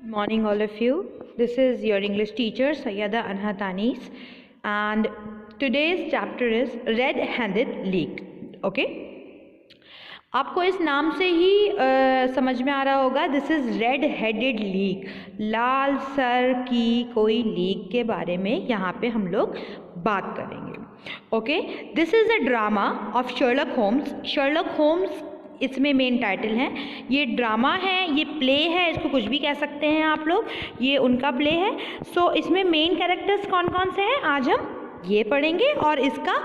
Good morning, all of you. This is your English teacher, Sayyada Anha Tanis, and today's chapter is Red-Handed League. Okay? आपको इस नाम से ही समझ में आ रहा होगा, this is red headed league, Lal sir की कोई लीग के बारे में यहाँ पे हम लोग बात करेंगे. Okay, this is a drama of Sherlock Holmes. Sherlock Holmes इसमें मेन टाइटल है. ये ड्रामा है, ये प्ले है, इसको कुछ भी कह सकते हैं आप लोग. ये उनका प्ले है. सो इसमें मेन कैरेक्टर्स कौन कौन से हैं आज हम ये पढ़ेंगे और इसका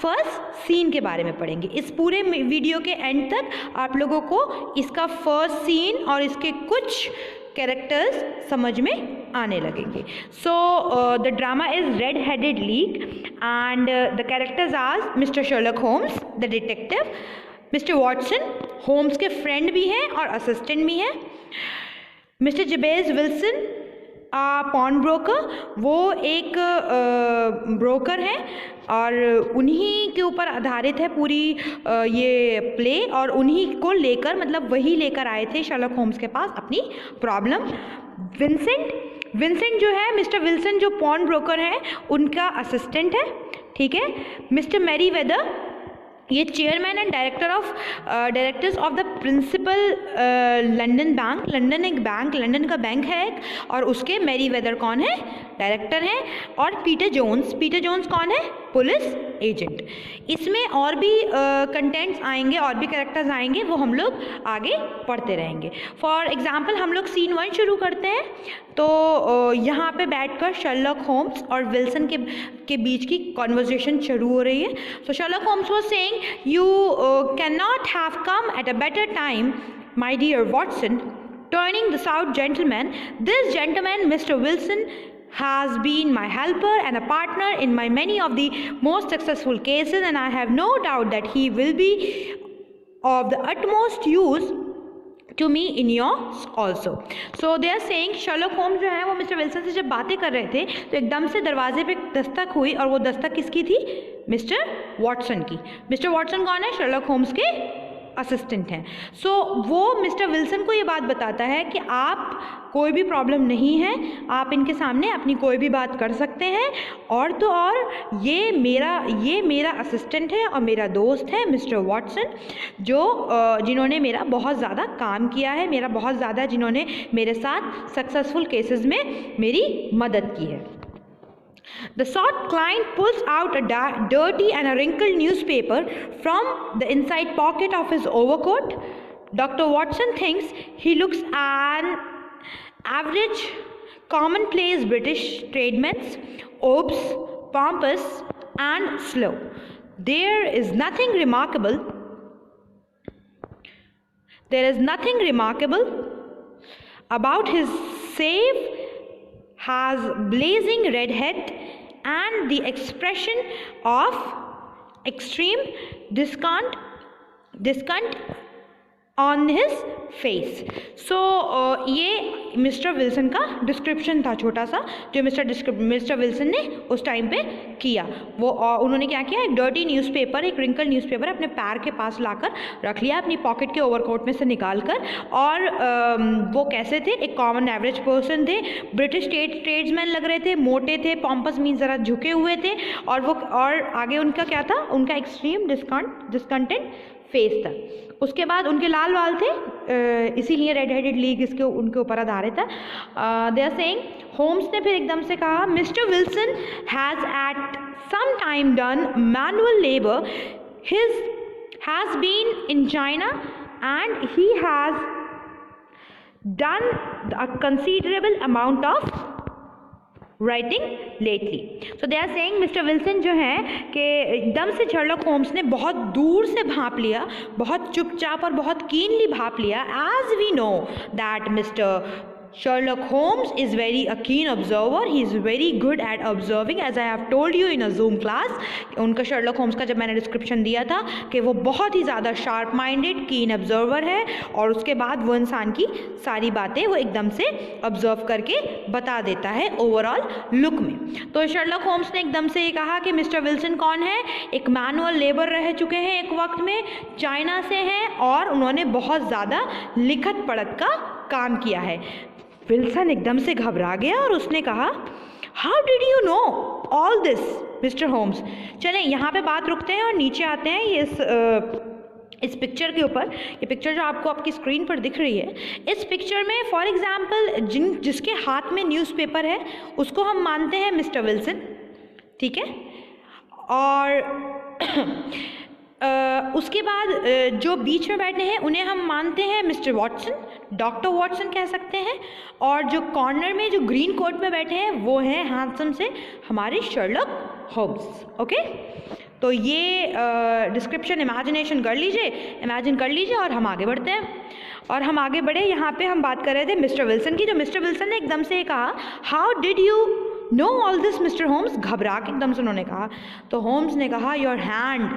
फर्स्ट सीन के बारे में पढ़ेंगे. इस पूरे वीडियो के एंड तक आप लोगों को इसका फर्स्ट सीन और इसके कुछ कैरेक्टर्स समझ में आने लगेंगे. So the drama is red headed league and the characters are Mister Sherlock Holmes the detective, Mister Watson Holmes के फ्रेंड भी हैं और असिस्टेंट भी हैं, Mister Jabez Wilson pawn broker, वो एक ब्रोकर हैं और उन्हीं के ऊपर आधारित है पूरी ये प्ले और उन्हीं को लेकर मतलब वही लेकर आए थे शर्लक होम्स के पास अपनी प्रॉब्लम. विंसेंट जो है, मिस्टर विल्सन जो पॉन ब्रोकर हैं उनका असिस्टेंट है. ठीक है. मिस्टर मैरीवेदर ये chairman and directors of the principal London bank. London एक बैंक, लंदन का बैंक है एक, और उसके मैरीवेदर कौन है, डायरेक्टर हैं. और पीटर जोन्स कौन है, पुलिस एजेंट. इसमें और भी कंटेंट्स आएंगे और भी कैरेक्टर्स आएंगे, वो हम लोग आगे पढ़ते रहेंगे. फॉर एग्जांपल हम लोग सीन 1 शुरू करते हैं. तो यहाँ पे बैठकर शर्लक होम्स और विल्सन के बीच की कॉन्वर्जेशन शुरू हो रही है. So Sherlock Holmes was saying, you can not have come at a better time my dear Watson, turning this out gentleman. This gentleman, Mr. Wilson, has been my helper and a partner in my many of the most successful cases, and I have no doubt that he will be of the utmost use to me in yours also. So they are saying Sherlock Holmes जो है वो mister Wilson से जब बातें कर रहे थे तो एकदम से दरवाजे पे दस्तक हुई और वो दस्तक किसकी थी, मिस्टर वॉटसन की. मिस्टर वॉटसन कौन है, शर्लक होम्स के असिस्टेंट हैं. सो वो मिस्टर विल्सन को ये बात बताता है कि आप कोई भी प्रॉब्लम नहीं है, आप इनके सामने अपनी कोई भी बात कर सकते हैं. और तो और ये मेरा असिस्टेंट है और मेरा दोस्त है मिस्टर वॉटसन, जिन्होंने मेरा बहुत ज़्यादा काम किया है, मेरा बहुत ज़्यादा जिन्होंने मेरे साथ सक्सेसफुल केसेस में मेरी मदद की है. The short client pulls out a dirty and a wrinkled newspaper from the inside pocket of his overcoat. Dr. Watson thinks he looks an average, commonplace British tradesman, obese, pompous, and slow. There is nothing remarkable about his safe has blazing red head and the expression of extreme disgust on his face. So ये mister Wilson का description था छोटा सा जो mister Wilson ने उस time पे किया. वो उन्होंने क्या किया, एक डर्टी न्यूज़पेपर, एक रिंकल न्यूज़पेपर अपने पैर के पास लाकर रख लिया अपनी पॉकेट के ओवरकोट में से निकाल कर. और वो कैसे थे, एक कॉमन एवरेज पर्सन थे, ब्रिटिश ट्रेड्समैन लग रहे थे, मोटे थे, पॉम्पस मीन ज़रा झुके हुए थे, और आगे उनका क्या था, उनका एक्सट्रीम डिस्कंटेंट फेस था. उसके बाद उनके लाल बाल थे, इसीलिए रेड हेडेड लीग उनके ऊपर आधारित था. दे आर सेइंग, होम्स ने फिर एकदम से कहा, Mister Wilson has at some time done manual labour, has been in China and he has done a considerable amount of writing lately. So they are saying Mister Wilson जो है कि एकदम से शर्लक होम्स ने बहुत दूर से भांप लिया, बहुत चुपचाप और बहुत कीनली भांप लिया. As we know that Mister Sherlock Holmes is a keen observer. He is very good at observing, as I have told you in a Zoom class. उनका Sherlock Holmes का जब मैंने डिस्क्रिप्शन दिया था कि वो बहुत ही ज़्यादा शार्प माइंडेड कीन ऑब्जर्वर है और उसके बाद वो इंसान की सारी बातें वो एकदम से ऑब्जर्व करके बता देता है ओवरऑल लुक में. तो Sherlock Holmes ने एकदम से ये कहा कि मिस्टर विल्सन कौन है, एक मैनुअल लेबर रह चुके हैं एक वक्त में, चाइना से हैं और उन्होंने बहुत ज़्यादा लिखत पढ़त का काम किया है. विल्सन एकदम से घबरा गया और उसने कहा, how did you know all this Mister Holmes. चलें यहाँ पे बात रुकते हैं और नीचे आते हैं ये इस पिक्चर के ऊपर। ये पिक्चर जो आपको आपकी स्क्रीन पर दिख रही है, इस पिक्चर में फॉर एग्जांपल जिसके हाथ में न्यूज़पेपर है उसको हम मानते हैं मिस्टर विल्सन, ठीक है। और उसके बाद जो बीच में बैठे हैं उन्हें हम मानते हैं मिस्टर वॉटसन, डॉक्टर वॉटसन कह सकते हैं। और जो कॉर्नर में जो ग्रीन कोट में बैठे हैं वो हैं हैंडसम से हमारे शर्लॉक होम्स। ओके, तो ये डिस्क्रिप्शन इमेजिन कर लीजिए और हम आगे बढ़ते हैं। और हम आगे बढ़े, यहाँ पे हम बात कर रहे थे मिस्टर विल्सन की। जो मिस्टर विल्सन ने एकदम से कहा, how did you know all this Mister Holmes. घबरा के एकदम से उन्होंने कहा। तो होम्स ने कहा, your hand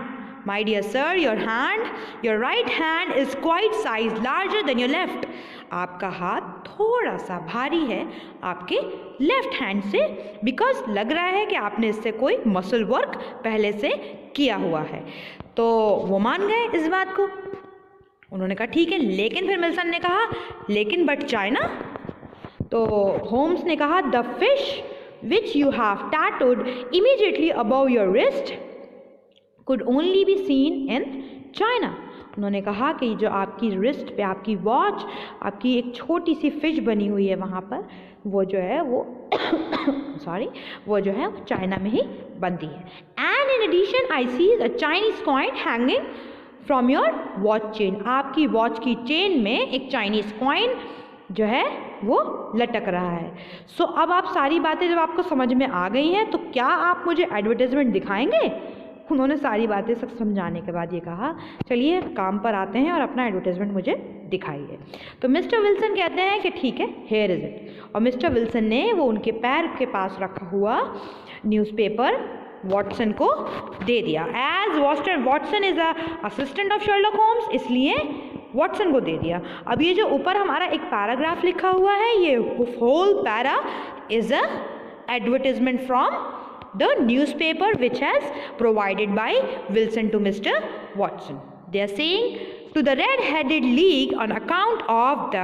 my dear sir, your right hand is quite size larger than your left. आपका हाथ थोड़ा सा भारी है आपके लेफ्ट हैंड से, बिकॉज लग रहा है कि आपने इससे कोई मसल वर्क पहले से किया हुआ है। तो वो मान गए इस बात को। उन्होंने कहा ठीक है, लेकिन फिर विल्सन ने कहा, लेकिन बट चाइना। तो होम्स ने कहा, the fish which you have tattooed immediately above your wrist could only be seen in China। उन्होंने कहा कि जो आपकी रिस्ट पे आपकी वॉच, आपकी एक छोटी सी फिश बनी हुई है वहाँ पर, वो जो है वो वो जो है वो चाइना में ही बनती है। And in addition I see a Chinese coin hanging from your watch chain. आपकी वॉच की चेन में एक चाइनीज कॉइन जो है वो लटक रहा है। सो अब आप सारी बातें जब आपको समझ में आ गई हैं, तो क्या आप मुझे एडवर्टाइजमेंट दिखाएंगे। उन्होंने सारी बातें सब समझाने के बाद ये कहा, चलिए काम पर आते हैं और अपना एडवर्टाइजमेंट मुझे दिखाइए। तो मिस्टर विल्सन कहते हैं कि ठीक है, हेयर इज इट। और मिस्टर विल्सन ने वो उनके पैर के पास रखा हुआ न्यूज़पेपर वॉटसन को दे दिया। As Watson is a assistant of Sherlock Holmes, इसलिए वॉटसन को दे दिया। अब ये जो ऊपर हमारा एक पैराग्राफ लिखा हुआ है, ये whole para is a advertisement from the newspaper which has provided by Wilson to Mr. Watson. They are saying, to the red-headed league on account of the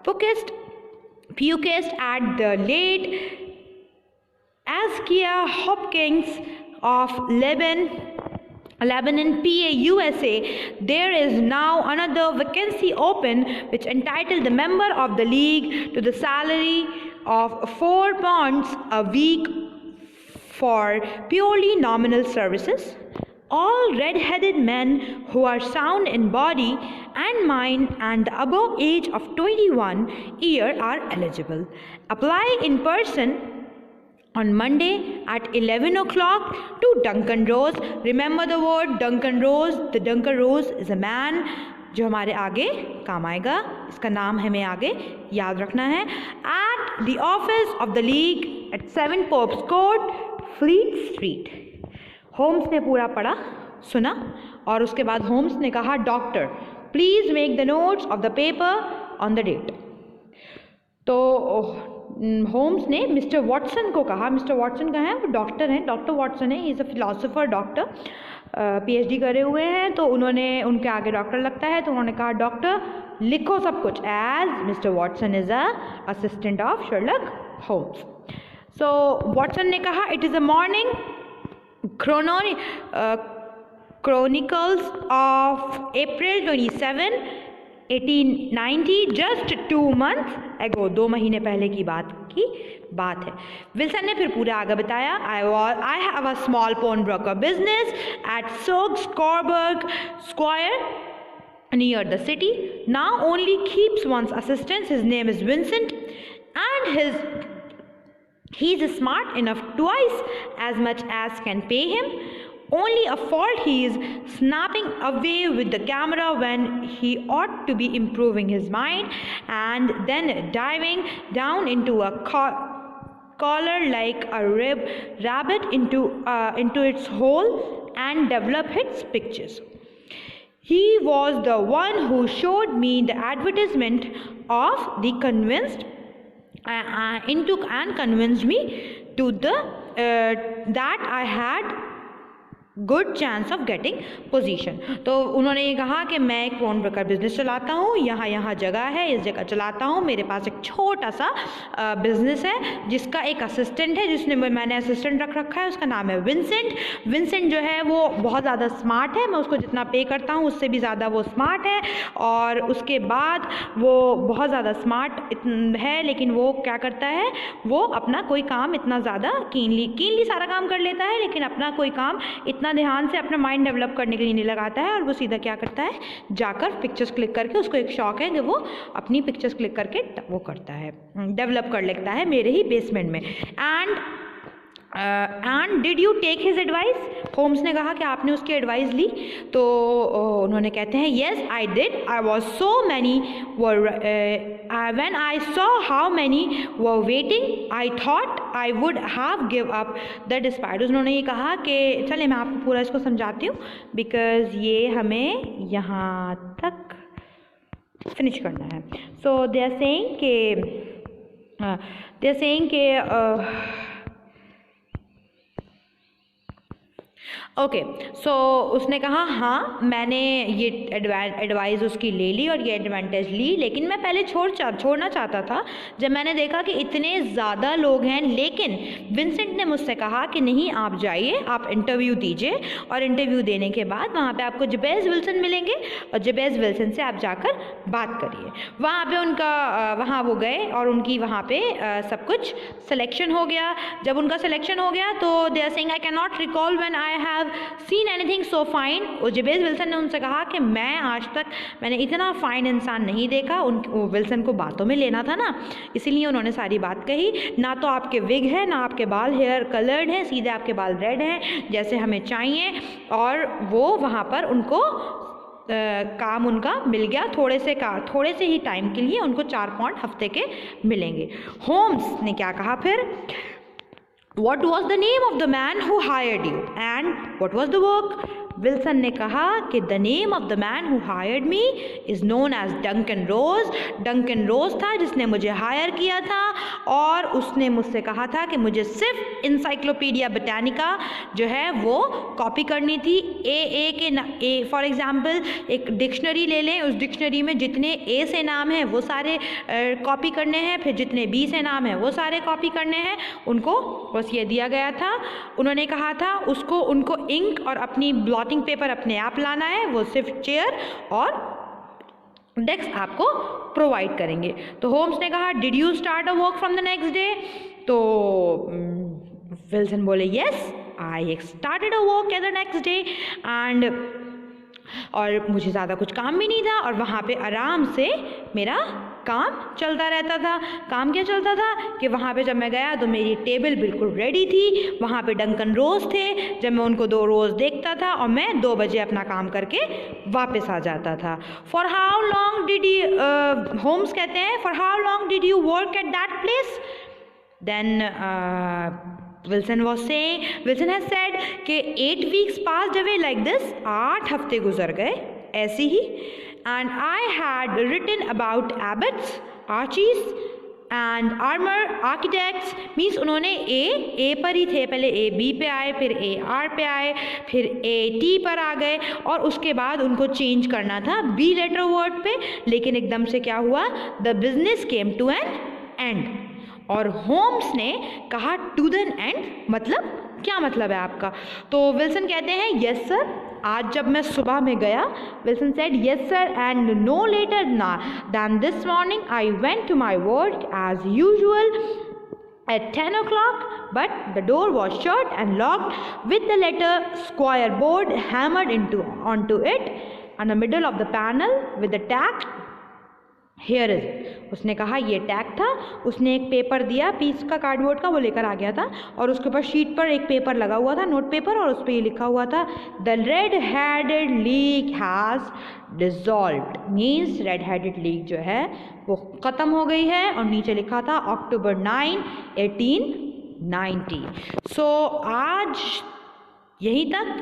pukest at the late Askia Hopkins of Lebanon, PA, USA, there is now another vacancy open which entitled the member of the league to the salary of £4 a week for purely nominal services. All red-headed men who are sound in body and mind and above age of 21 year are eligible. Apply in person on Monday at 11 o'clock to Duncan Rose. Remember the word Duncan Rose. The Duncan Rose is a man जो हमारे आगे काम आएगा। इसका नाम हमें आगे याद रखना है। At the office of the league at 7 Pope's Court, Fleet Street. Holmes ने पूरा पढ़ा, सुना, और उसके बाद होम्स ने कहा, doctor please make the notes of the paper on the date. तो होम्स ने मिस्टर वॉटसन को कहा, मिस्टर वॉटसन का है वो डॉक्टर हैं, डॉक्टर वॉटसन है, he is a philosopher doctor, PhD करे हुए हैं। तो उन्होंने उनके आगे डॉक्टर लगता है, तो उन्होंने कहा, डॉक्टर लिखो सब कुछ। As Mister Watson is a assistant of Sherlock Holmes. So Watson ने कहा, it is a morning chronicles of April 27, 1890, just 2 months ago, 2 महीने पहले की बात है। विल्सन ने फिर पूरा आगे बताया, I have a small pawnbroker business at Sogs Corburg Square near the city. Now only keeps one's assistant. His name is Vincent, and he is smart enough twice as much as can pay him. Only a fault, he is snapping away with the camera when he ought to be improving his mind and then diving down into a collar like a rabbit into its hole and develop its pictures. He was the one who showed me the advertisement of the convinced and convinced me to the that I had good chance of getting position. तो उन्होंने ये कहा कि मैं एक pawn broker business चलाता हूँ, यहाँ जगह है, इस जगह चलाता हूँ, मेरे पास एक छोटा सा बिजनेस है जिसका एक असिस्टेंट है, जिसने मैंने असिस्टेंट रख रखा है, उसका नाम है विंसेंट। विंसेंट जो है वो बहुत ज़्यादा स्मार्ट है, मैं उसको जितना पे करता हूँ उससे भी ज़्यादा वो स्मार्ट है, और उसके बाद वो बहुत ज़्यादा स्मार्ट है, लेकिन वो क्या करता है, वो अपना कोई काम इतना ज़्यादा कीनली सारा काम कर लेता है, लेकिन अपना कोई काम इतना ध्यान से अपना माइंड डेवलप करने के लिए नहीं लगाता है, और वो सीधा क्या करता है, जाकर पिक्चर्स क्लिक करके, उसको एक शौक है कि वो अपनी पिक्चर्स क्लिक करके वो करता है, डेवलप कर लेता है मेरे ही बेसमेंट में। And did you take his advice? Holmes ने कहा कि आपने उसकी एडवाइस ली? तो उन्होंने कहते हैं yes I did, I was so many when I saw how many were waiting I thought I would have give up the despite. उन्होंने ये कहा कि चले मैं आपको पूरा इसको समझाती हूँ, बिकॉज ये हमें यहाँ तक फिनिश करना है। सो दे आर सेइंग के ओके, सो उसने कहा हाँ मैंने ये एडवाइस उसकी ले ली और ये एडवांटेज ली, लेकिन मैं पहले छोड़ना चाहता था जब मैंने देखा कि इतने ज़्यादा लोग हैं, लेकिन विंसेंट ने मुझसे कहा कि नहीं आप जाइए, आप इंटरव्यू दीजिए, और इंटरव्यू देने के बाद वहाँ पे आपको जबेज़ विल्सन मिलेंगे, और जबेज़ विल्सन से आप जाकर बात करिए। वहाँ पे उनका वहाँ वो गए और उनकी वहाँ पे सब कुछ सिलेक्शन हो गया। जब उनका सिलेक्शन हो गया तो they are saying I can not recall when I have seen anything so fine. और जबेज़ विल्सन ने उनसे कहा कि मैं आज तक मैंने इतना फाइन इंसान नहीं देखा। विल्सन को बातों में लेना था ना, इसीलिए उन्होंने सारी बात कही। ना तो आपके विग है, ना आपके बाल हेयर कलर्ड हैं, सीधे आपके बाल रेड हैं जैसे हमें चाहिए। और वो वहाँ पर उनको काम उनका मिल गया, थोड़े से ही टाइम के लिए उनको 4 पाउंड हफ्ते के मिलेंगे। होम्स ने क्या कहा फिर? What was the name of the man who hired you and what was the work? Wilson ने कहा कि the name of the man who hired me is known as Duncan Ross. Duncan Ross था जिसने मुझे higher किया था, और उसने मुझसे कहा था कि मुझे सिर्फ इंसाइक्लोपीडिया बोटानिका जो है वो कॉपी करनी थी। ए फॉर एग्जांपल एक डिक्शनरी ले लें, उस डिक्शनरी में जितने ए से नाम हैं वो सारे कॉपी करने हैं, फिर जितने बी से नाम हैं वो सारे कॉपी करने हैं। उनको बस ये दिया गया था। उन्होंने कहा था उनको इंक और अपनी ब्लॉटिंग पेपर अपने आप लाना है, वो सिर्फ चेयर और डेस्क आपको प्रोवाइड करेंगे। तो होम्स ने कहा did you start a work from the next day? तो विल्सन बोले yes I started a work at the next day and और मुझे ज़्यादा कुछ काम भी नहीं था, और वहाँ पे आराम से मेरा काम चलता रहता था। काम क्या चलता था कि वहाँ पे जब मैं गया तो मेरी टेबल बिल्कुल रेडी थी, वहाँ पे डंकन रोज थे। जब मैं उनको 2 रोज़ देखता था और मैं 2 बजे अपना काम करके वापस आ जाता था। For how long did you, Holmes कहते हैं for how long did you work at that place? Then Wilson has said कि 8 weeks passed away like this, 8 हफ्ते गुजर गए ऐसे ही। And I had written about abbots, archies and armor architects, means उन्होंने ए पर ही थे, पहले ए बी पे आए, फिर ए आर पे आए, फिर ए टी पर आ गए, और उसके बाद उनको चेंज करना था बी लेटर वर्ड पे। लेकिन एकदम से क्या हुआ, the business came to an end. और होम्स ने कहा टू द एंड मतलब क्या मतलब है आपका? तो विल्सन कहते हैं यस सर, आज जब मैं सुबह में गया, Wilson said yes sir and no later than this morning I went to my work as usual at 10 o'clock, but the door was shut and locked with the letter square board hammered onto it on the middle of the panel with the tag Here is it. उसने कहा ये tag था। उसने एक paper दिया piece का cardboard का, वो लेकर आ गया था, और उसके ऊपर शीट पर एक पेपर लगा हुआ था, नोट पेपर, और उस पर ये लिखा हुआ था the red headed league has dissolved. Means red headed league जो है वो ख़त्म हो गई है, और नीचे लिखा था October 9, 1890। सो आज यहीं तक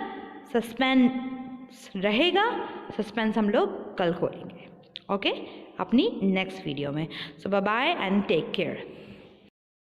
सस्पेंस रहेगा। सस्पेंस हम लोग कल खोलेंगे, ओके, अपनी नेक्स्ट वीडियो में। So bye bye and take care.